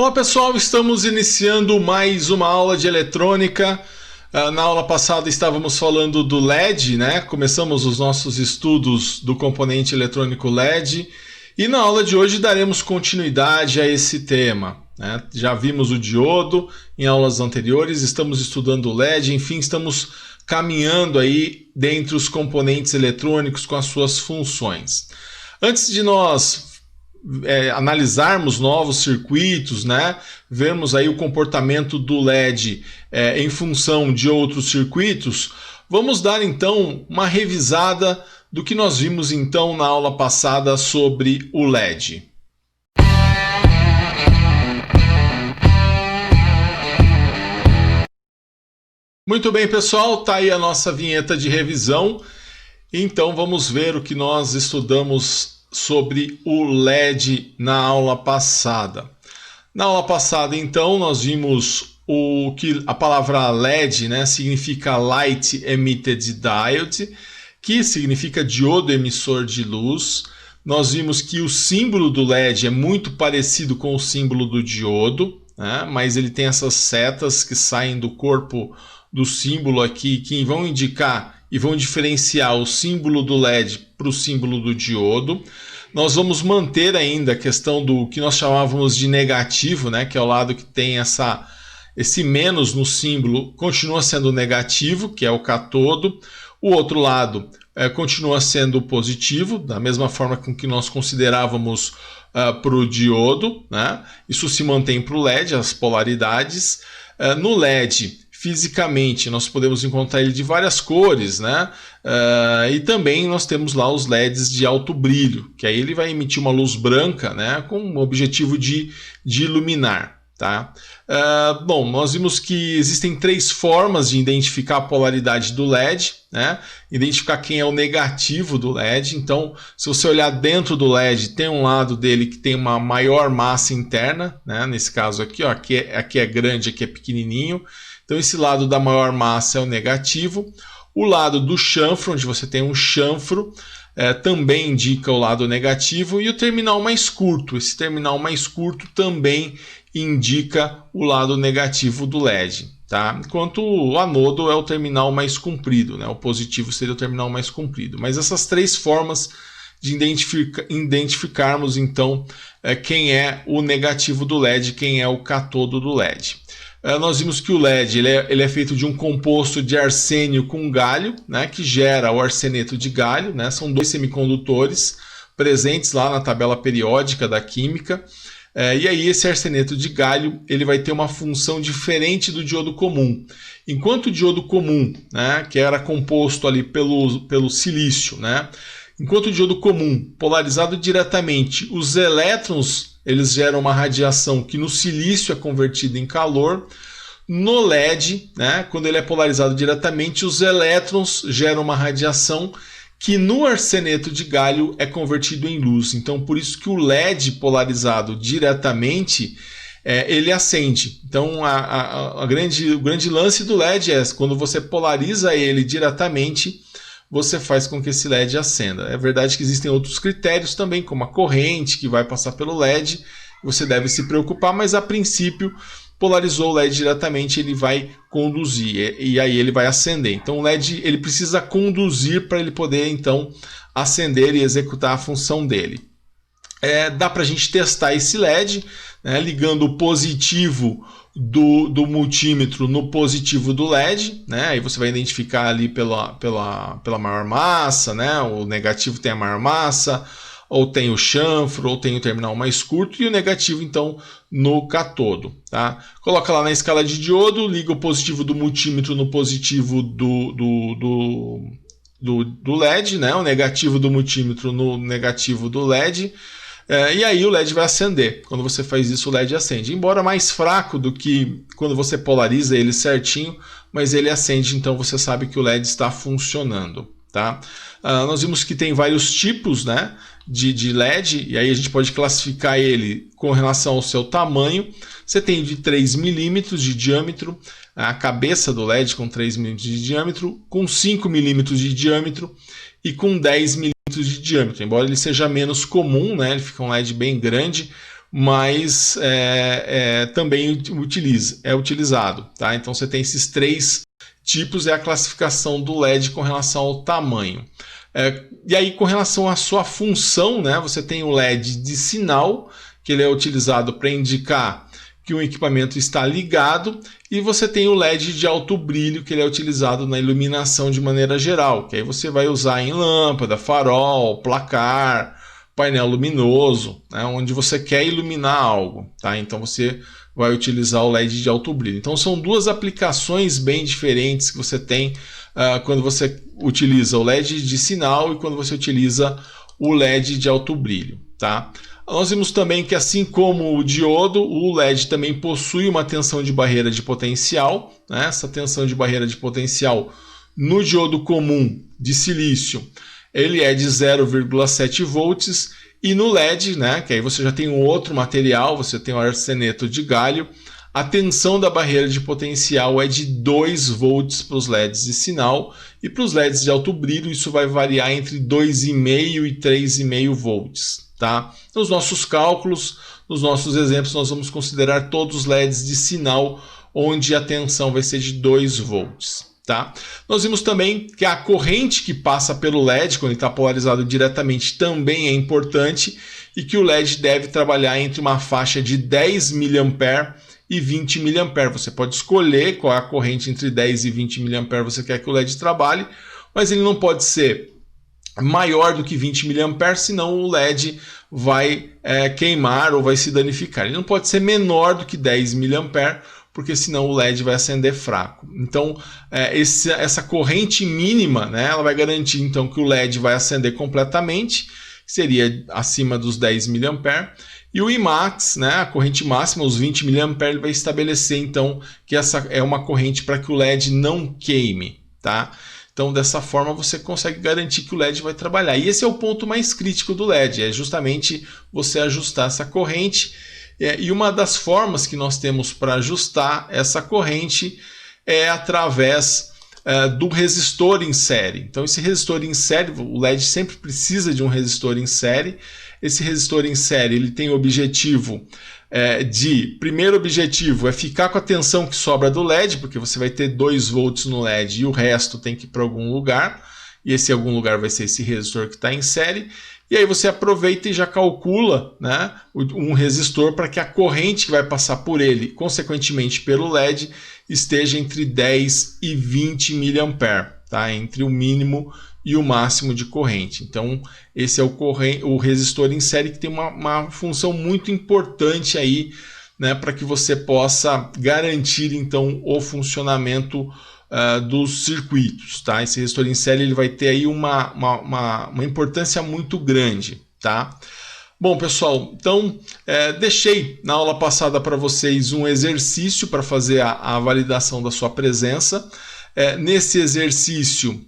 Olá pessoal, estamos iniciando mais uma aula de eletrônica. Na aula passada estávamos falando do LED, né? Começamos os nossos estudos do componente eletrônico LED e na aula de hoje daremos continuidade a esse tema, né? Já vimos o diodo em aulas anteriores, estamos estudando o LED, enfim, estamos caminhando aí dentre os componentes eletrônicos com as suas funções. Antes de nós analisarmos novos circuitos, né? Vermos aí o comportamento do LED em função de outros circuitos, vamos dar então uma revisada do que nós vimos então na aula passada sobre o LED. Muito bem, pessoal, tá aí a nossa vinheta de revisão. Então vamos ver o que nós estudamos sobre o LED na aula passada. Na aula passada, então, nós vimos o que a palavra LED, né, significa Light Emitted Diode, que significa diodo emissor de luz. Nós vimos que o símbolo do LED é muito parecido com o símbolo do diodo, né, mas ele tem essas setas que saem do corpo do símbolo aqui, que vão indicar e vão diferenciar o símbolo do LED para o símbolo do diodo. Nós vamos manter ainda a questão do que nós chamávamos de negativo, né, que é o lado que tem esse menos no símbolo, continua sendo negativo, que é o catodo. O outro lado continua sendo positivo, da mesma forma com que nós considerávamos para o diodo, né? Isso se mantém para o LED, as polaridades. No LED, fisicamente, nós podemos encontrar ele de várias cores, né? E também nós temos lá os LEDs de alto brilho, que aí ele vai emitir uma luz branca, né? Com o objetivo de iluminar. Tá? Bom, nós vimos que existem três formas de identificar a polaridade do LED, né? Identificar quem é o negativo do LED. Então, se você olhar dentro do LED, tem um lado dele que tem uma maior massa interna, né? Nesse caso aqui, ó, aqui é grande, aqui é pequenininho. Então, esse lado da maior massa é o negativo. O lado do chanfro, onde você tem um chanfro, também indica o lado negativo. E o terminal mais curto, esse terminal mais curto também indica o lado negativo do LED. Tá? Enquanto o anodo é o terminal mais comprido, né? O positivo seria o terminal mais comprido. Mas essas três formas de identificarmos então quem é o negativo do LED, quem é o catodo do LED. Nós vimos que o LED ele é feito de um composto de arsênio com galho, né, que gera o arseneto de galho, né, são dois semicondutores presentes lá na tabela periódica da química. E aí esse arseneto de galho ele vai ter uma função diferente do diodo comum. Enquanto o diodo comum, né, que era composto ali pelo silício, né, enquanto o diodo comum, polarizado diretamente, os elétrons eles geram uma radiação que no silício é convertida em calor. No LED, né, quando ele é polarizado diretamente, os elétrons geram uma radiação que no arseneto de galho é convertido em luz. Então, por isso que o LED polarizado diretamente, ele acende. Então, o grande lance do LED é quando você polariza ele diretamente, você faz com que esse LED acenda. É verdade que existem outros critérios também, como a corrente que vai passar pelo LED, você deve se preocupar, mas a princípio, polarizou o LED diretamente, ele vai conduzir, e aí ele vai acender. Então o LED ele precisa conduzir para ele poder então acender e executar a função dele. Dá para a gente testar esse LED, né, ligando o positivo do multímetro no positivo do LED, né? Aí você vai identificar ali pela maior massa, né? O negativo tem a maior massa, ou tem o chanfro, ou tem o terminal mais curto, e o negativo então no catodo. Tá? Coloca lá na escala de diodo, liga o positivo do multímetro no positivo do LED, né? O negativo do multímetro no negativo do LED. E aí o LED vai acender. Quando você faz isso, o LED acende. Embora mais fraco do que quando você polariza ele certinho, mas ele acende, então você sabe que o LED está funcionando. Tá? Nós vimos que tem vários tipos, né, de LED, e aí a gente pode classificar ele com relação ao seu tamanho. Você tem de 3 milímetros de diâmetro, a cabeça do LED com 3 milímetros de diâmetro, com 5 milímetros de diâmetro e com 10 milímetros de diâmetro. Embora ele seja menos comum, né, ele fica um LED bem grande, mas também é utilizado. Tá? Então você tem esses 3 tipos, é a classificação do LED com relação ao tamanho. E aí, com relação à sua função, né, você tem o LED de sinal, que ele é utilizado para indicar que o equipamento está ligado, e você tem o LED de alto brilho, que ele é utilizado na iluminação de maneira geral, que aí você vai usar em lâmpada, farol, placar, painel luminoso, né, onde você quer iluminar algo. Tá? Então você vai utilizar o LED de alto brilho. Então são 2 aplicações bem diferentes que você tem quando você utiliza o LED de sinal e quando você utiliza o LED de alto brilho. Tá? Nós vimos também que, assim como o diodo, o LED também possui uma tensão de barreira de potencial. Né? Essa tensão de barreira de potencial no diodo comum de silício, ele é de 0,7 volts, e no LED, né, que aí você já tem um outro material, você tem o arseneto de galho, a tensão da barreira de potencial é de 2 volts para os LEDs de sinal, e para os LEDs de alto brilho isso vai variar entre 2,5 e 3,5 volts. Tá? Nos nossos cálculos, nos nossos exemplos, nós vamos considerar todos os LEDs de sinal onde a tensão vai ser de 2 volts. Tá? Nós vimos também que a corrente que passa pelo LED, quando ele está polarizado diretamente, também é importante, e que o LED deve trabalhar entre uma faixa de 10 mA e 20 mA. Você pode escolher qual é a corrente entre 10 e 20 mA você quer que o LED trabalhe, mas ele não pode ser maior do que 20 mA, senão o LED vai queimar ou vai se danificar. Ele não pode ser menor do que 10 mA, porque senão o LED vai acender fraco. Então, essa corrente mínima, né, ela vai garantir então que o LED vai acender completamente, que seria acima dos 10 mA, e o Imax, né, a corrente máxima, os 20 mA, ele vai estabelecer então que essa é uma corrente para que o LED não queime. Tá? Então, dessa forma, você consegue garantir que o LED vai trabalhar. E esse é o ponto mais crítico do LED, é justamente você ajustar essa corrente. E uma das formas que nós temos para ajustar essa corrente é através do resistor em série. Então, esse resistor em série, o LED sempre precisa de um resistor em série. Esse resistor em série ele tem o objetivo primeiro objetivo é ficar com a tensão que sobra do LED, porque você vai ter 2 volts no LED e o resto tem que ir para algum lugar, e esse algum lugar vai ser esse resistor que está em série, e aí você aproveita e já calcula, né, um resistor para que a corrente que vai passar por ele, consequentemente pelo LED, esteja entre 10 e 20 mA, tá? Entre o mínimo e o máximo de corrente. Então, esse é o resistor em série, que tem uma função muito importante aí, né, para que você possa garantir então o funcionamento dos circuitos. Tá? Esse resistor em série ele vai ter aí uma importância muito grande. Tá? Bom, pessoal, então deixei na aula passada para vocês um exercício para fazer a validação da sua presença. Nesse exercício,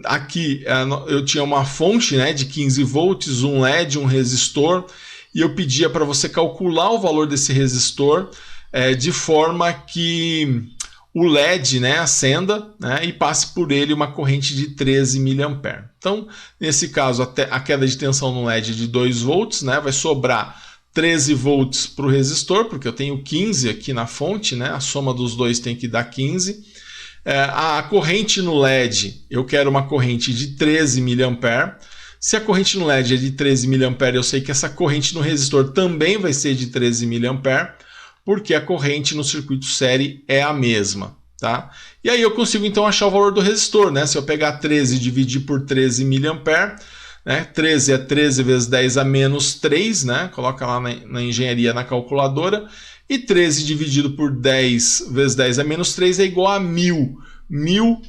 aqui eu tinha uma fonte, né, de 15 volts, um LED, um resistor, e eu pedia para você calcular o valor desse resistor de forma que o LED, né, acenda, né, e passe por ele uma corrente de 13 mA. Então, nesse caso, a queda de tensão no LED é de 2 volts, né, vai sobrar 13 volts para o resistor, porque eu tenho 15 aqui na fonte, né, a soma dos dois tem que dar 15. A corrente no LED, eu quero uma corrente de 13 mA. Se a corrente no LED é de 13 mA, eu sei que essa corrente no resistor também vai ser de 13 mA, porque a corrente no circuito série é a mesma. Tá? E aí eu consigo então achar o valor do resistor. Né? Se eu pegar 13 e dividir por 13 mA, né? 13 é 13 vezes 10 a menos 3, né? Coloca lá na engenharia, na calculadora. E 13 dividido por 10 vezes 10 a menos 3 é igual a 1000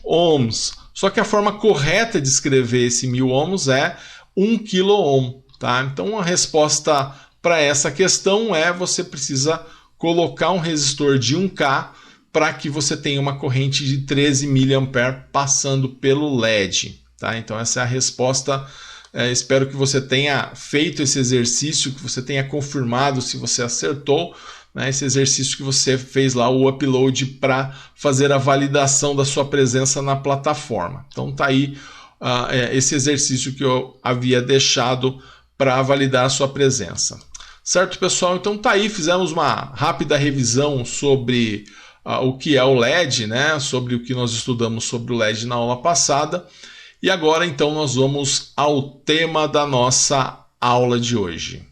ohms. Só que a forma correta de escrever esse 1000 ohms é 1 kΩ. Tá? Então a resposta para essa questão é: você precisa colocar um resistor de 1K para que você tenha uma corrente de 13 mA passando pelo LED. Tá? Então essa é a resposta. Espero que você tenha feito esse exercício, que você tenha confirmado se você acertou, né, esse exercício que você fez lá, o upload, para fazer a validação da sua presença na plataforma. Então tá aí esse exercício que eu havia deixado para validar a sua presença. Certo, pessoal? Então tá aí, fizemos uma rápida revisão sobre o que é o LED, né? Sobre o que nós estudamos sobre o LED na aula passada. E agora, então, nós vamos ao tema da nossa aula de hoje.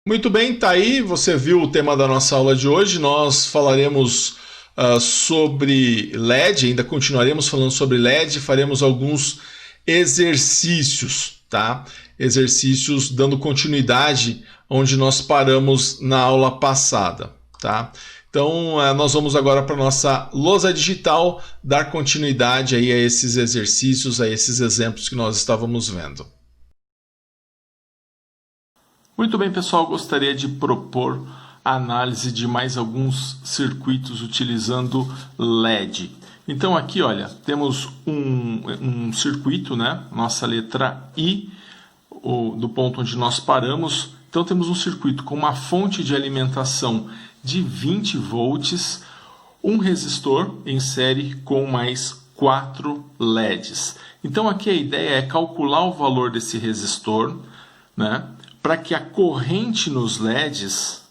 Muito bem, tá aí, você viu o tema da nossa aula de hoje. Nós falaremos sobre LED, ainda continuaremos falando sobre LED, faremos alguns exercícios, tá? Exercícios dando continuidade onde nós paramos na aula passada, tá? Então, nós vamos agora para a nossa lousa digital dar continuidade aí a esses exercícios, a esses exemplos que nós estávamos vendo. Muito bem, pessoal, gostaria de propor a análise de mais alguns circuitos utilizando LED. Então aqui, olha, temos um circuito, né? Nossa letra I, do ponto onde nós paramos. Então temos um circuito com uma fonte de alimentação de 20 volts, um resistor em série com mais 4 LEDs. Então aqui a ideia é calcular o valor desse resistor, né? Para que a corrente nos LEDs,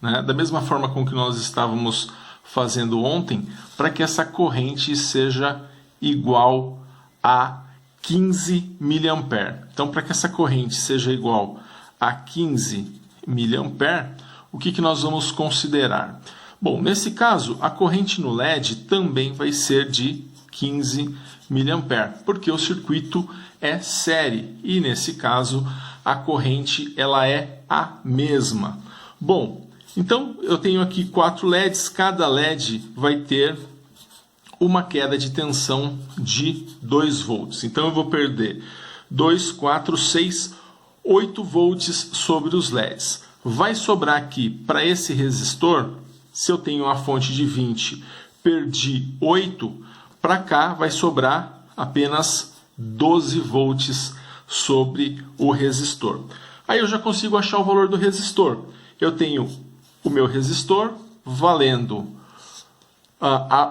né, da mesma forma com que nós estávamos fazendo ontem, para que essa corrente seja igual a 15 mA. Então, para que essa corrente seja igual a 15 mA, o que nós vamos considerar? Bom, nesse caso, a corrente no LED também vai ser de 15 mA, porque o circuito é série e, nesse caso, a corrente ela é a mesma. Bom, então eu tenho aqui 4 LEDs, cada LED vai ter uma queda de tensão de 2 volts. Então eu vou perder 2, 4, 6, 8 volts sobre os LEDs. Vai sobrar aqui para esse resistor, se eu tenho uma fonte de 20, perdi 8, para cá vai sobrar apenas 12 volts sobre o resistor. Aí eu já consigo achar o valor do resistor. Eu tenho o meu resistor valendo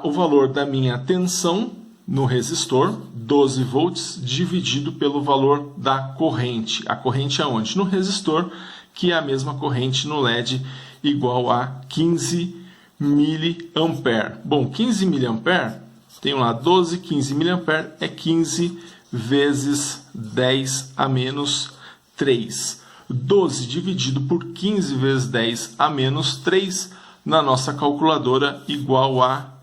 o valor da minha tensão no resistor, 12 volts, dividido pelo valor da corrente. A corrente aonde? No resistor, que é a mesma corrente no LED, igual a 15 mA. Bom, 15 mA, tenho lá 12, 15 mA é 15 vezes 10 a menos 3. 12 dividido por 15 vezes 10 a menos 3 na nossa calculadora igual a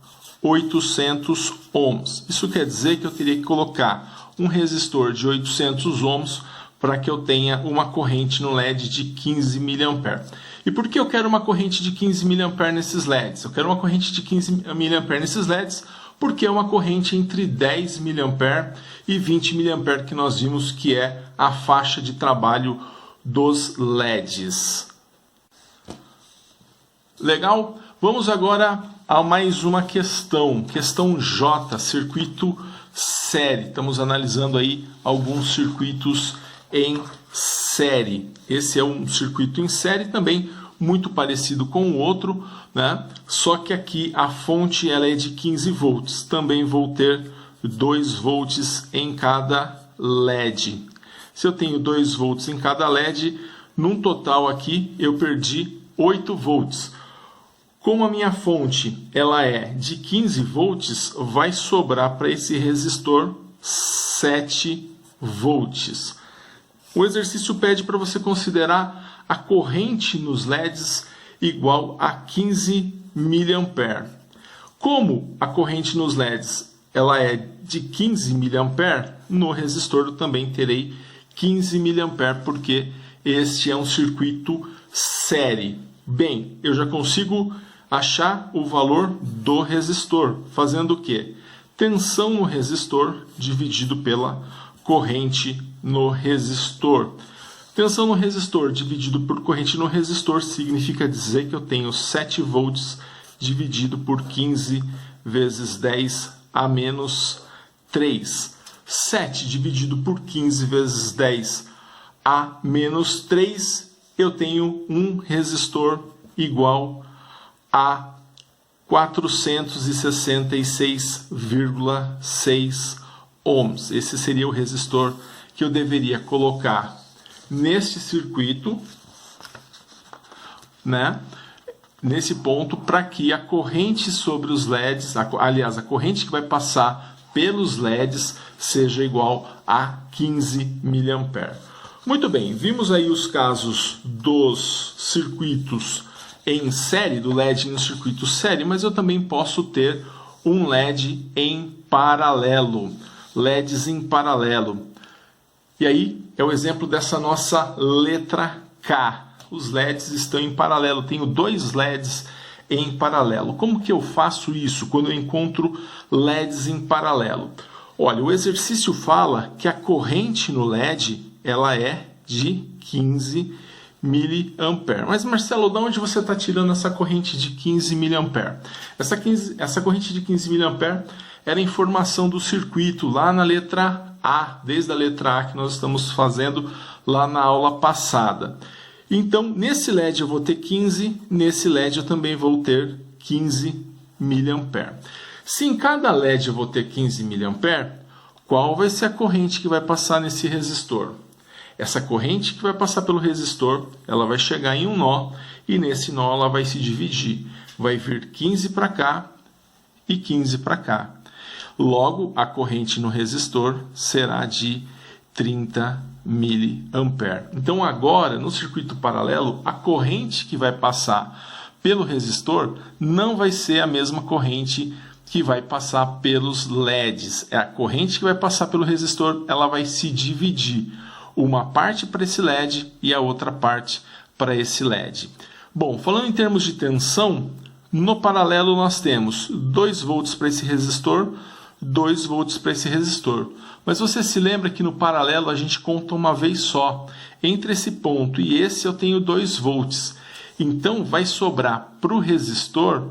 800 ohms. Isso quer dizer que eu teria que colocar um resistor de 800 ohms para que eu tenha uma corrente no LED de 15 mA. E por que eu quero uma corrente de 15 mA nesses LEDs? Eu quero uma corrente de 15 mA nesses LEDs porque é uma corrente entre 10 mA e 20 mA que nós vimos que é a faixa de trabalho dos LEDs. Legal? Vamos agora a mais uma questão. Questão J, circuito série. Estamos analisando aí alguns circuitos em série. Esse é um circuito em série também muito parecido com o outro, né? Só que aqui a fonte ela é de 15 volts. Também vou ter 2 volts em cada LED. Se eu tenho 2 volts em cada LED, num total aqui eu perdi 8 volts. Como a minha fonte ela é de 15 volts, vai sobrar para esse resistor 7 volts. O exercício pede para você considerar a corrente nos LEDs igual a 15 mA. Como a corrente nos LEDs ela é de 15 mA, no resistor eu também terei 15 mA, porque este é um circuito série. Bem, eu já consigo achar o valor do resistor, fazendo o quê? Tensão no resistor dividido pela corrente no resistor. Tensão no resistor dividido por corrente no resistor significa dizer que eu tenho 7 volts dividido por 15 vezes 10 a menos 3. 7 dividido por 15 vezes 10 a menos 3, eu tenho um resistor igual a 466,6 ohms. Esse seria o resistor que eu deveria colocar neste circuito, né? Nesse ponto, para que a corrente sobre os LEDs, aliás, a corrente que vai passar pelos LEDs seja igual a 15 mA. Muito bem, vimos aí os casos dos circuitos em série, do LED no circuito série, mas eu também posso ter um LED em paralelo, LEDs em paralelo. E aí é o exemplo dessa nossa letra K. Os LEDs estão em paralelo, tenho dois LEDs em paralelo. Como que eu faço isso quando eu encontro LEDs em paralelo? Olha, o exercício fala que a corrente no LED ela é de 15 mA. Mas Marcelo, de onde você está tirando essa corrente de 15 mA? Essa corrente de 15 mA era informação do circuito lá na letra A, desde a letra A que nós estamos fazendo lá na aula passada. Então, nesse LED eu vou ter 15, nesse LED eu também vou ter 15 mA. Se em cada LED eu vou ter 15 mA, qual vai ser a corrente que vai passar nesse resistor? Essa corrente que vai passar pelo resistor, ela vai chegar em um nó, e nesse nó ela vai se dividir. Vai vir 15 para cá e 15 para cá. Logo, a corrente no resistor será de 30 mA. Então agora, no circuito paralelo, a corrente que vai passar pelo resistor não vai ser a mesma corrente que vai passar pelos LEDs. É a corrente que vai passar pelo resistor, ela vai se dividir. Uma parte para esse LED e a outra parte para esse LED. Bom, falando em termos de tensão, no paralelo nós temos 2 volts para esse resistor, 2 volts para esse resistor. Mas você se lembra que no paralelo a gente conta uma vez só. Entre esse ponto e esse eu tenho 2 volts. Então vai sobrar para o resistor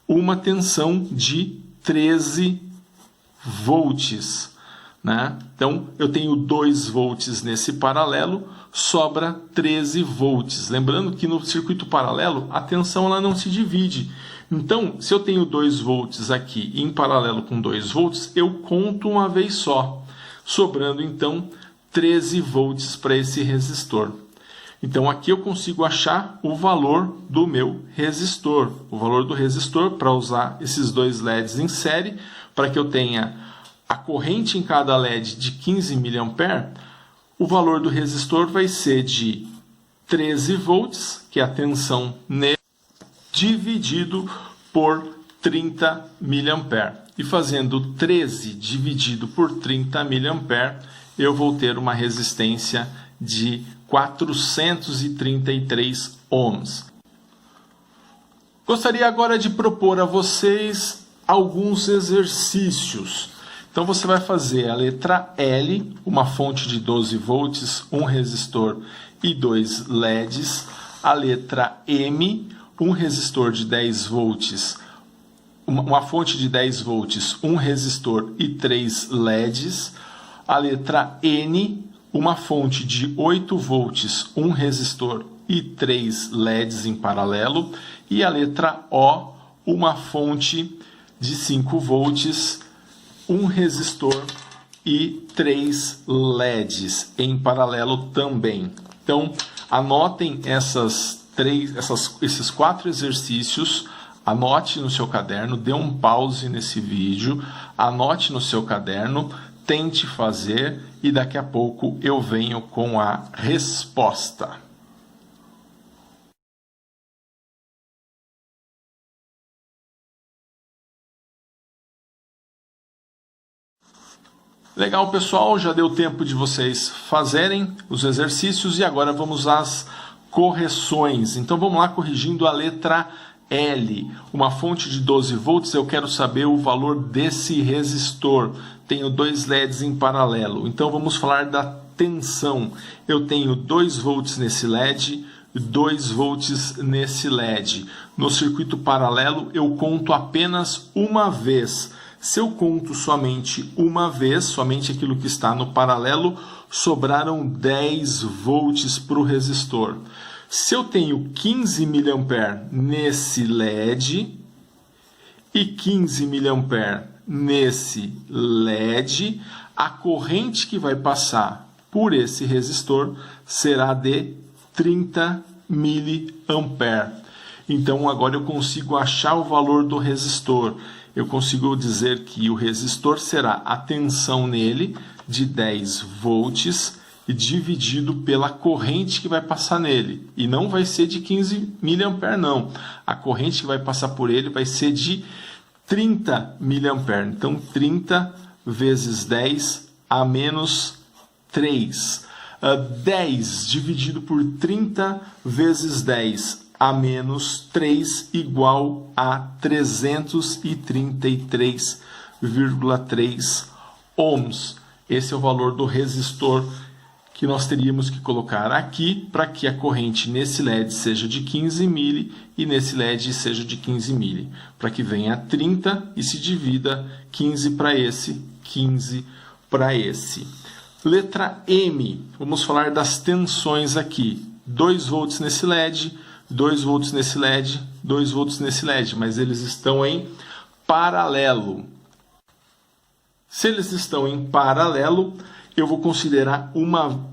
uma tensão de 13 volts. Né? Então eu tenho 2 volts nesse paralelo, sobra 13 volts. Lembrando que no circuito paralelo a tensão ela não se divide. Então, se eu tenho 2 volts aqui em paralelo com 2 volts, eu conto uma vez só, sobrando então 13 volts para esse resistor. Então aqui eu consigo achar o valor do meu resistor, o valor do resistor para usar esses dois LEDs em série, para que eu tenha a corrente em cada LED de 15 mA, o valor do resistor vai ser de 13 volts, que é a tensão nele, dividido por 30 mA. E fazendo 13 dividido por 30 mA, eu vou ter uma resistência de 433 ohms. Gostaria agora de propor a vocês alguns exercícios. Então você vai fazer a letra L, uma fonte de 12 volts, um resistor e 2 LEDs. A letra M, um resistor de 10 volts, uma fonte de 10 volts, um resistor e 3 LEDs. A letra N, uma fonte de 8 volts, um resistor e 3 LEDs em paralelo. E a letra O, uma fonte de 5 volts, um resistor e 3 LEDs em paralelo também. Então, anotem esses 4 exercícios, anote no seu caderno, dê um pause nesse vídeo, anote no seu caderno, tente fazer e daqui a pouco eu venho com a resposta. Legal, pessoal, já deu tempo de vocês fazerem os exercícios e agora vamos às correções. Então vamos lá, corrigindo a letra L. Uma fonte de 12 volts, eu quero saber o valor desse resistor. Tenho 2 LEDs em paralelo, então vamos falar da tensão. Eu tenho 2 volts nesse LED, 2 volts nesse LED. No circuito paralelo eu conto apenas uma vez. Se eu conto somente uma vez, somente aquilo que está no paralelo, sobraram 10 volts para o resistor. Se eu tenho 15 mA nesse LED e 15 mA nesse LED, a corrente que vai passar por esse resistor será de 30 mA. Então agora eu consigo achar o valor do resistor. Eu consigo dizer que o resistor será a tensão nele de 10 volts e dividido pela corrente que vai passar nele. E não vai ser de 15 mA não. A corrente que vai passar por ele vai ser de 30 mA. Então 30 vezes 10 a menos 3. 10 dividido por 30 vezes 10 a menos 3 igual a 333,3 ohms. Esse é o valor do resistor que nós teríamos que colocar aqui para que a corrente nesse LED seja de 15 mili e nesse LED seja de 15 mili. Para que venha 30 e se divida 15 para esse, 15 para esse. Letra M, vamos falar das tensões aqui. 2 volts nesse LED, 2 volts nesse LED, 2 volts nesse LED, mas eles estão em paralelo. Se eles estão em paralelo, eu vou considerar uma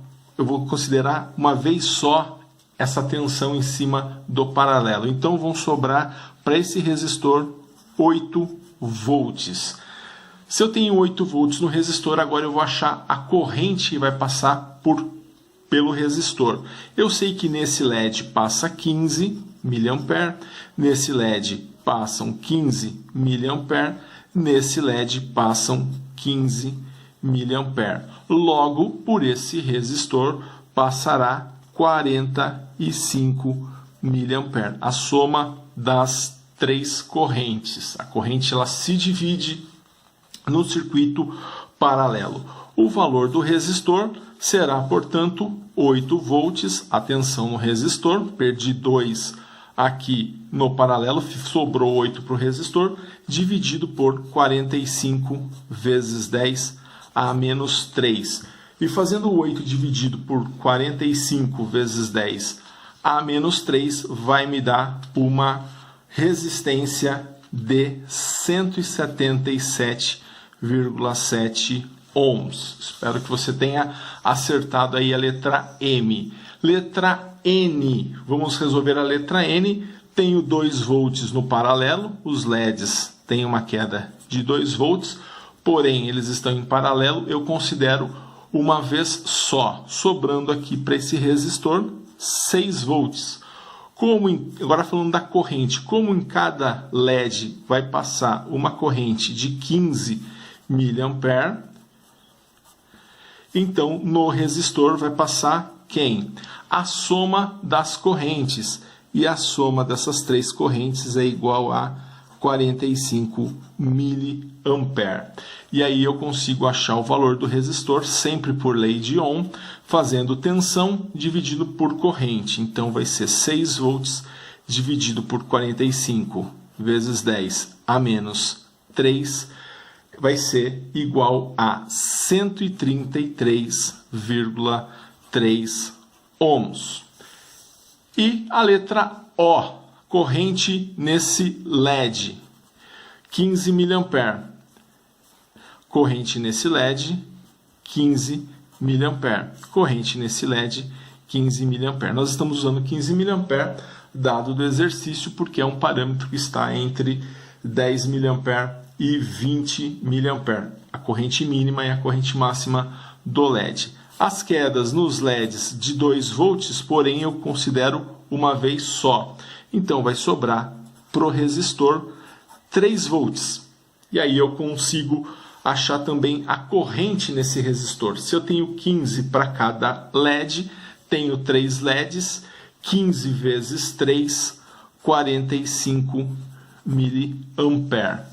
vez só essa tensão em cima do paralelo. Então vão sobrar para esse resistor 8 volts. Se eu tenho 8 volts no resistor, agora eu vou achar a corrente que vai passar pelo resistor. Eu sei que nesse LED passa 15 mA, nesse LED passam 15 mA, nesse LED passam 15 mA. Logo, por esse resistor passará 45 mA. A soma das 3 correntes. A corrente ela se divide no circuito paralelo. O valor do resistor será, portanto, 8 volts. Atenção no resistor, perdi 2 aqui no paralelo, sobrou 8 para o resistor, dividido por 45 vezes 10 a menos 3. E fazendo 8 dividido por 45 vezes 10 a menos 3, vai me dar uma resistência de 177,7 ohms. Espero que você tenha acertado aí a letra M. Letra N. Vamos resolver a letra N. Tenho 2 volts no paralelo. Os LEDs têm uma queda de 2 volts. Porém, eles estão em paralelo. Eu considero uma vez só. Sobrando aqui para esse resistor 6 volts. Agora falando da corrente. Como em cada LED vai passar uma corrente de 15 mA, então no resistor vai passar quem? A soma das correntes. E a soma dessas 3 correntes é igual a 45 mA. E aí eu consigo achar o valor do resistor, sempre por lei de Ohm, fazendo tensão dividido por corrente. Então vai ser 6 volts dividido por 45 vezes 10 a menos 3, vai ser igual a 133,3 ohms. E a letra O, corrente nesse LED, 15 mA. Corrente nesse LED, 15 mA. Corrente nesse LED, 15 mA. Nós estamos usando 15 mA, dado do exercício, porque é um parâmetro que está entre 10 mA e 20 mA. A corrente mínima e a corrente máxima do LED. As quedas nos LEDs de 2 volts, porém, eu considero uma vez só. Então, vai sobrar para o resistor 3 volts. E aí eu consigo achar também a corrente nesse resistor. Se eu tenho 15 para cada LED, tenho 3 LEDs, 15 vezes 3, 45 mA.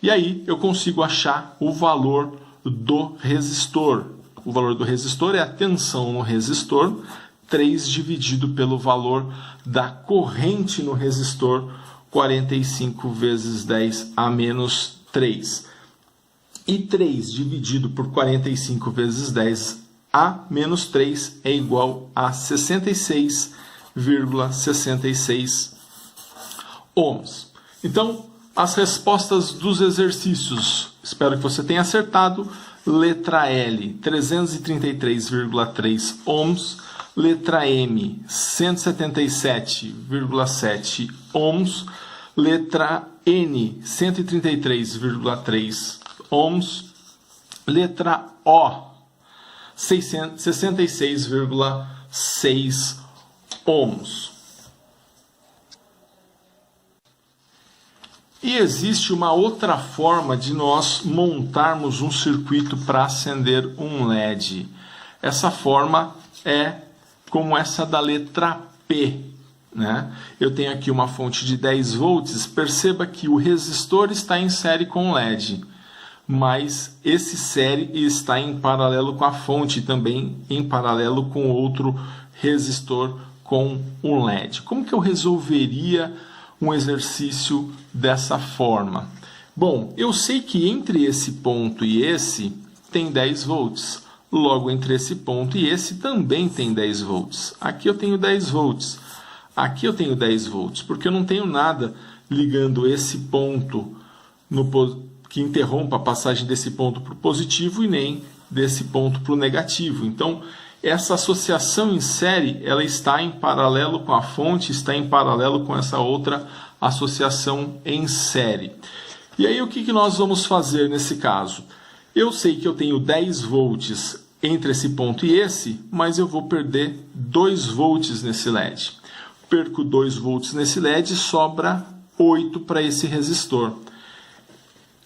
E aí eu consigo achar o valor do resistor. O valor do resistor é a tensão no resistor, 3 dividido pelo valor da corrente no resistor, 45 vezes 10 a menos 3. E 3 dividido por 45 vezes 10 a menos 3 é igual a 66,66 ohms. Então, As respostas dos exercícios. Espero que você tenha acertado. Letra L, 333,3 ohms. Letra M, 177,7 ohms. Letra N, 133,3 ohms. Letra O, 66,6 ohms. E existe uma outra forma de nós montarmos um circuito para acender um LED. Essa forma é como essa da letra P, né? Eu tenho aqui uma fonte de 10 volts, perceba que o resistor está em série com o LED, mas esse série está em paralelo com a fonte, também em paralelo com outro resistor com um LED. Como que eu resolveria um exercício dessa forma? Bom, eu sei que entre esse ponto e esse tem 10 volts. Logo, entre esse ponto e esse também tem 10 volts. Aqui eu tenho 10 volts. Aqui eu tenho 10 volts, porque eu não tenho nada ligando esse ponto que interrompa a passagem desse ponto para o positivo e nem desse ponto para o negativo. Então, essa associação em série, ela está em paralelo com a fonte, está em paralelo com essa outra associação em série. E aí, o que nós vamos fazer nesse caso? Eu sei que eu tenho 10 volts entre esse ponto e esse, mas eu vou perder 2 volts nesse LED. Perco 2 volts nesse LED, sobra 8 para esse resistor.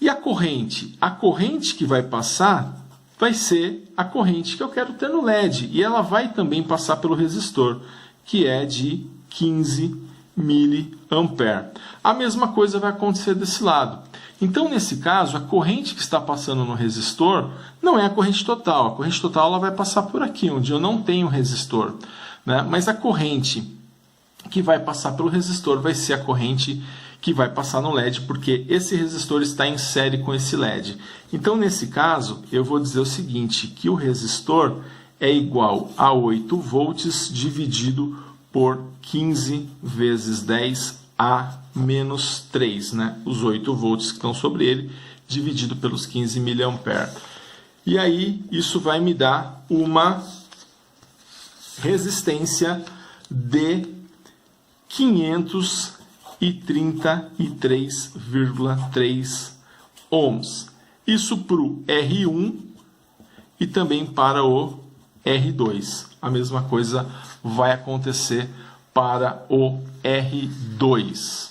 E a corrente? A corrente que vai passar vai ser a corrente que eu quero ter no LED. E ela vai também passar pelo resistor, que é de 15 mA. A mesma coisa vai acontecer desse lado. Então, nesse caso, a corrente que está passando no resistor não é a corrente total. A corrente total ela vai passar por aqui, onde eu não tenho resistor, né? Mas a corrente que vai passar pelo resistor vai ser a corrente que vai passar no LED, porque esse resistor está em série com esse LED. Então, nesse caso, eu vou dizer o seguinte, que o resistor é igual a 8 volts dividido por 15 vezes 10 a menos 3, né? Os 8 volts que estão sobre ele, dividido pelos 15 mA. E aí, isso vai me dar uma resistência de 533,3 ohms. Isso para o R1 e também para o R2. A mesma coisa vai acontecer para o R2.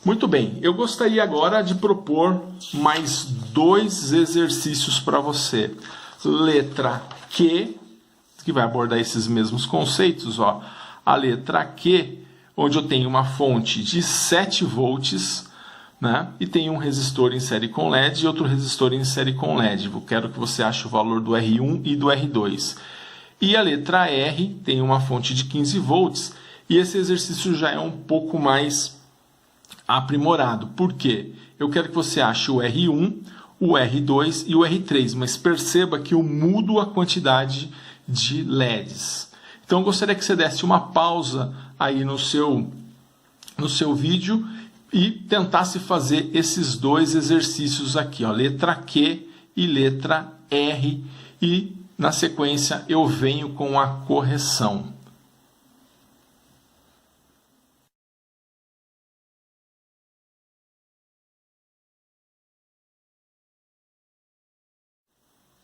Muito bem, eu gostaria agora de propor mais 2 exercícios para você. Letra Q, que vai abordar esses mesmos conceitos, ó. A letra Q, onde eu tenho uma fonte de 7 volts, né? E tenho um resistor em série com LED e outro resistor em série com LED. Eu quero que você ache o valor do R1 e do R2. E a letra R tem uma fonte de 15 volts e esse exercício já é um pouco mais aprimorado. Por quê? Eu quero que você ache o R1, o R2 e o R3, mas perceba que eu mudo a quantidade de LEDs. Então eu gostaria que você desse uma pausa aí no seu vídeo e tentasse fazer esses 2 exercícios aqui, ó, letra Q e letra R, e na sequência eu venho com a correção.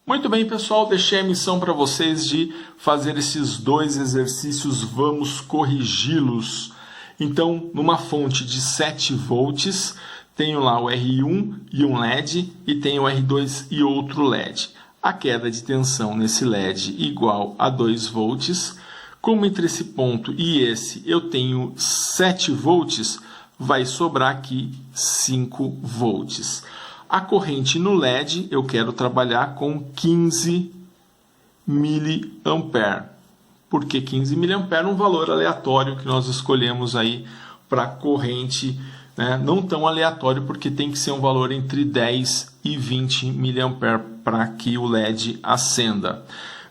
Muito bem, pessoal, deixei a missão para vocês de fazer esses 2 exercícios, vamos corrigi-los. Então, numa fonte de 7 volts, tenho lá o R1 e um LED e tenho o R2 e outro LED. A queda de tensão nesse LED igual a 2 volts. Como entre esse ponto e esse eu tenho 7 volts, vai sobrar aqui 5 volts. A corrente no LED eu quero trabalhar com 15 mA. Por que 15 mA? É um valor aleatório que nós escolhemos aí para corrente, né? Não tão aleatório, porque tem que ser um valor entre 10 e 20 mA para que o LED acenda.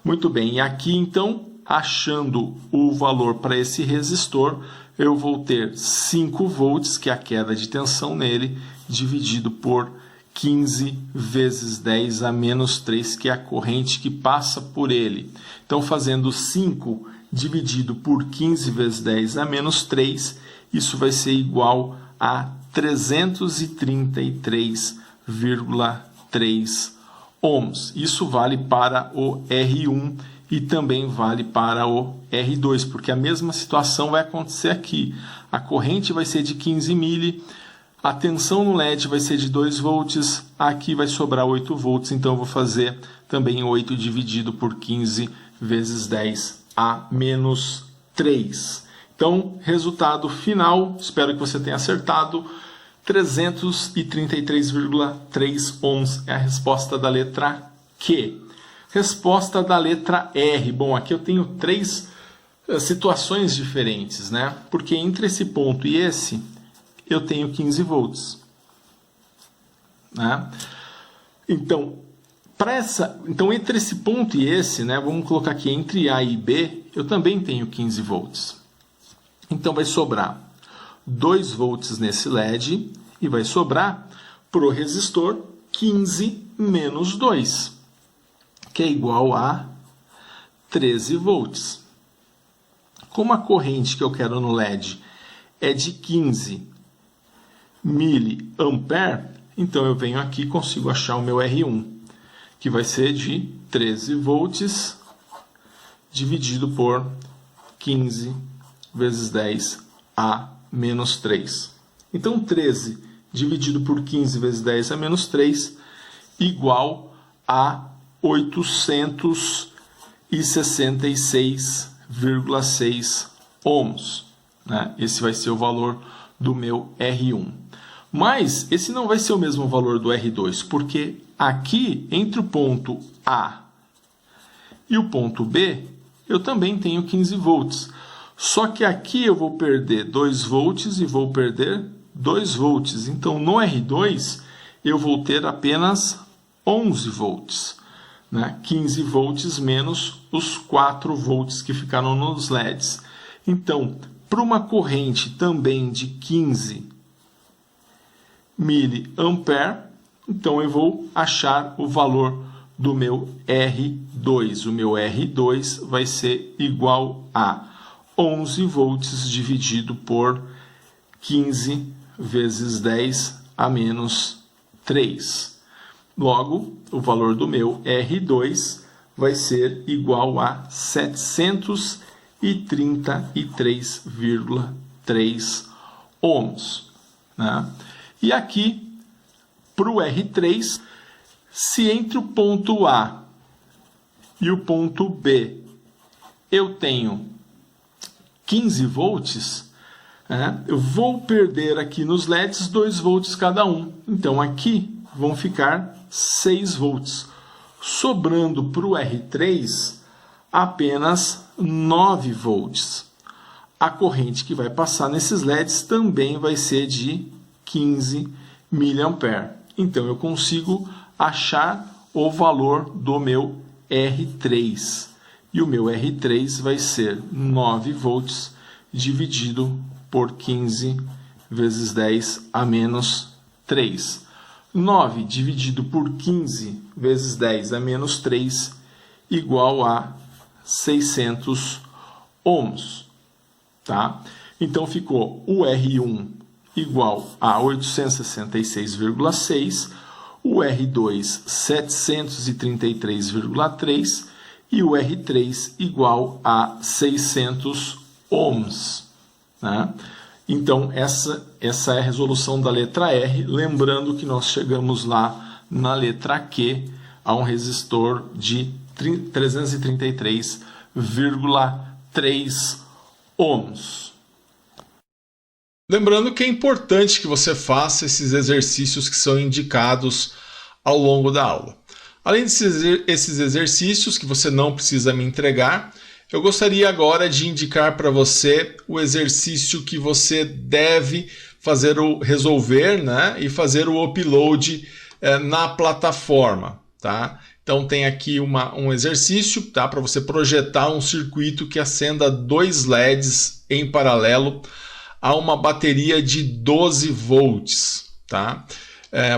Muito bem, e aqui então, achando o valor para esse resistor, eu vou ter 5 volts, que é a queda de tensão nele, dividido por 15 vezes 10 a menos 3, que é a corrente que passa por ele. Então, fazendo 5 dividido por 15 vezes 10 a menos 3, isso vai ser igual a 333,3 ohms. Isso vale para o R1 e também vale para o R2, porque a mesma situação vai acontecer aqui. A corrente vai ser de 15 mili, a tensão no LED vai ser de 2 volts, aqui vai sobrar 8 volts, então eu vou fazer também 8 dividido por 15 vezes 10 a menos 3. Então, resultado final, espero que você tenha acertado, 333,3 ohms é a resposta da letra Q. Resposta da letra R. Bom, aqui eu tenho 3 situações diferentes, né? Porque entre esse ponto e esse, eu tenho 15 volts. Né? Então, entre esse ponto e esse, né, vamos colocar aqui entre A e B, eu também tenho 15 volts. Então, vai sobrar 2 volts nesse LED e vai sobrar para o resistor 15 menos 2, que é igual a 13 volts. Como a corrente que eu quero no LED é de 15 miliampere, então eu venho aqui e consigo achar o meu R1, que vai ser de 13 volts dividido por 15 vezes 10 a menos 3. Então, 13 dividido por 15 vezes 10 a menos 3 igual a 866,6 ohms. Né? Esse vai ser o valor do meu R1. Mas esse não vai ser o mesmo valor do R2, porque aqui, entre o ponto A e o ponto B, eu também tenho 15 volts. Só que aqui eu vou perder 2 volts e vou perder 2 volts. Então, no R2, eu vou ter apenas 11 volts. Né? 15 volts menos os 4 volts que ficaram nos LEDs. Então, para uma corrente também de 15 miliampere, então eu vou achar o valor do meu R2. O meu R2 vai ser igual a 11 volts dividido por 15 vezes 10 a menos 3. Logo, o valor do meu R2 vai ser igual a 733,3 ohms. Né? E aqui, para o R3, se entre o ponto A e o ponto B eu tenho 15 volts, eu vou perder aqui nos LEDs 2 volts cada um. Então, aqui vão ficar 6 volts, sobrando para o R3 apenas 9 volts. A corrente que vai passar nesses LEDs também vai ser de 15 miliampere. Então, eu consigo achar o valor do meu R3. E o meu R3 vai ser 9 volts dividido por 15 vezes 10 a menos 3. 9 dividido por 15 vezes 10 a menos 3 igual a 600 ohms. Tá? Então, ficou o R1 igual a 866,6, o R2 733,3 e o R3 igual a 600 ohms. Né? Então, essa é a resolução da letra R, lembrando que nós chegamos lá na letra Q a um resistor de 333,3 ohms. Lembrando que é importante que você faça esses exercícios que são indicados ao longo da aula. Além desses exercícios que você não precisa me entregar, eu gostaria agora de indicar para você o exercício que você deve resolver, né, e fazer o upload na plataforma. tá? Então tem aqui um exercício, tá? Para você projetar um circuito que acenda 2 LEDs em paralelo a uma bateria de 12 volts, tá?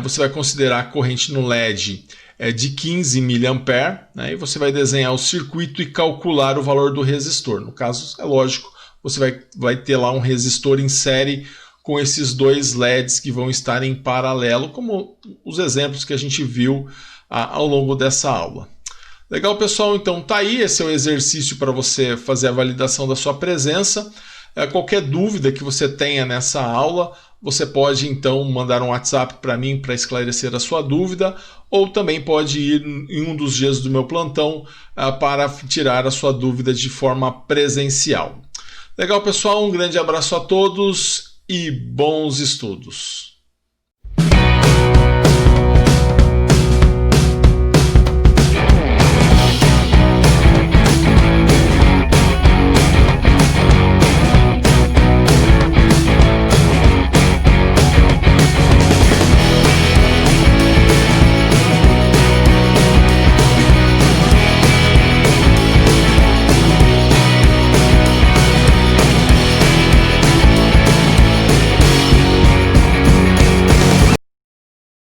Você vai considerar a corrente no LED de 15 mA, né? E você vai desenhar o circuito e calcular o valor do resistor. No caso, é lógico, você vai ter lá um resistor em série com esses 2 LEDs que vão estar em paralelo, como os exemplos que a gente viu ao longo dessa aula. Legal, pessoal? Então tá aí, esse é o exercício para você fazer a validação da sua presença. Qualquer dúvida que você tenha nessa aula, você pode então mandar um WhatsApp para mim para esclarecer a sua dúvida, ou também pode ir em um dos dias do meu plantão para tirar a sua dúvida de forma presencial. Legal, pessoal? Um grande abraço a todos e bons estudos!